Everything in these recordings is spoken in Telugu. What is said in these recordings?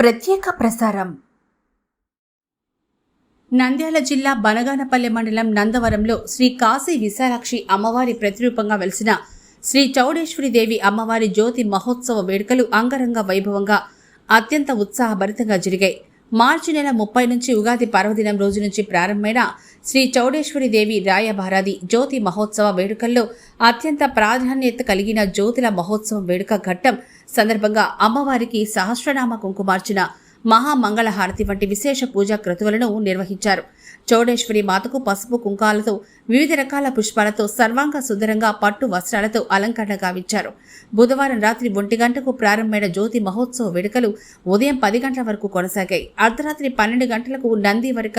ప్రత్యేక ప్రసారం. నంద్యాల జిల్లా బనగానపల్లె మండలం నందవరంలో శ్రీ కాశీ విశాలాక్షి అమ్మవారి ప్రతిరూపంగా వెలిసిన శ్రీ చౌడేశ్వరిదేవి అమ్మవారి జ్యోతి మహోత్సవ వేడుకలు అంగరంగ వైభవంగా అత్యంత ఉత్సాహభరితంగా జరిగాయి. మార్చి నెల 30 నుంచి ఉగాది పర్వదినం రోజు నుంచి ప్రారంభమైన శ్రీ చౌడేశ్వరిదేవి రాయభారాది జ్యోతి మహోత్సవ వేడుకల్లో అత్యంత ప్రాధాన్యత కలిగిన జ్యోతుల మహోత్సవం వేడుక ఘట్టం సందర్భంగా అమ్మవారికి సహస్రనామ కుంకుమార్చన, మహామంగళహారతి వంటి విశేష పూజా క్రతువులను నిర్వహించారు. చౌడేశ్వరి మాతకు పసుపు కుంకాలతో వివిధ రకాల పుష్పాలతో సర్వాంగ సుందరంగా పట్టు వస్త్రాలతో అలంకరణ గావించారు. బుధవారం రాత్రి 1 గంటకు ప్రారంభమైన జ్యోతి మహోత్సవ వేడుకలు ఉదయం 10 గంటల వరకు కొనసాగాయి. అర్ధరాత్రి 12 గంటలకు నందివర్క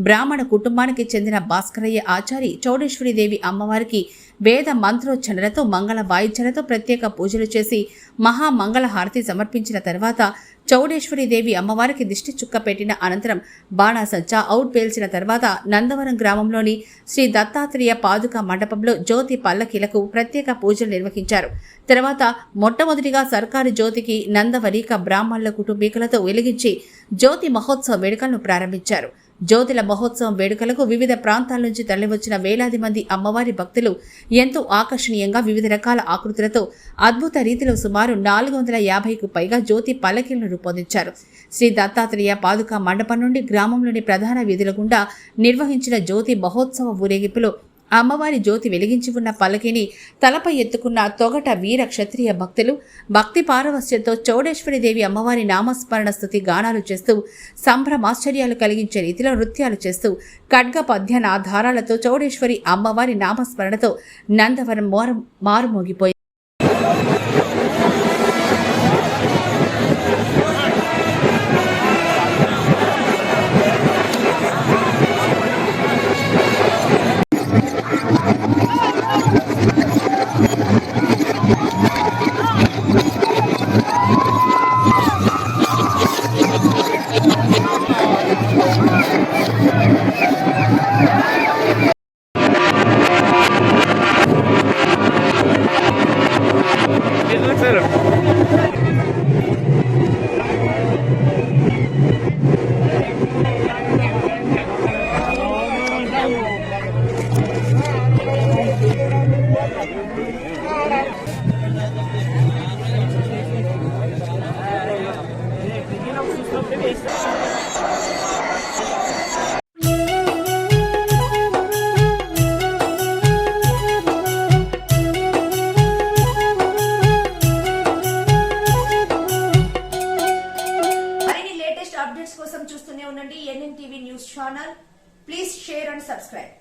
బ్రాహ్మణ కుటుంబానికి చెందిన భాస్కరయ్య ఆచారి చౌడేశ్వరిదేవి అమ్మవారికి వేద మంత్రోచ్చరణలతో మంగళ వాయిద్యాలతో ప్రత్యేక పూజలు చేసి మహామంగళహారతి సమర్పించిన తర్వాత చౌడేశ్వరిదేవి అమ్మవారికి దిష్టి చుక్క పెట్టిన అనంతరం బాణాసంచా అవుట్ పేల్చిన తర్వాత నందవరం గ్రామంలోని శ్రీ దత్తాత్రేయ పాదుక మండపంలో జ్యోతి పల్లకీలకు ప్రత్యేక పూజలు నిర్వహించారు. తర్వాత మొట్టమొదటిగా సర్కారు జ్యోతికి నందవరీక బ్రాహ్మణుల కుటుంబీకులతో వెలిగించి జ్యోతి మహోత్సవ వేడుకలను ప్రారంభించారు. జ్యోతుల మహోత్సవం వేడుకలకు వివిధ ప్రాంతాల నుంచి తరలివచ్చిన వేలాది మంది అమ్మవారి భక్తులు ఎంతో ఆకర్షణీయంగా వివిధ రకాల ఆకృతులతో అద్భుత రీతిలో సుమారు 450కు పైగా జ్యోతి పల్లకీలను రూపొందించారు. శ్రీ దత్తాత్రేయ పాదుక మండపం నుండి గ్రామంలోని ప్రధాన వీధుల గుండా నిర్వహించిన జ్యోతి మహోత్సవ ఊరేగింపులో అమ్మవారి జ్యోతి వెలిగించి ఉన్న పల్లకిని తలపై ఎత్తుకున్న తొగట వీర క్షత్రియ భక్తులు భక్తి పారవస్యంతో చౌడేశ్వరిదేవి అమ్మవారి నామస్మరణ స్తుతి గానాలు చేస్తూ సంభ్రమాశ్చర్యాలు కలిగించే రీతిలో నృత్యాలు చేస్తూ ఖడ్గ పద్యన ఆధారాలతో చౌడేశ్వరి అమ్మవారి నామస్మరణతో నందవరం మారుమోగిపోయింది. అప్డేట్స్ కోసం చూస్తూనే ఉండండి NNTV news channel. Please share and subscribe.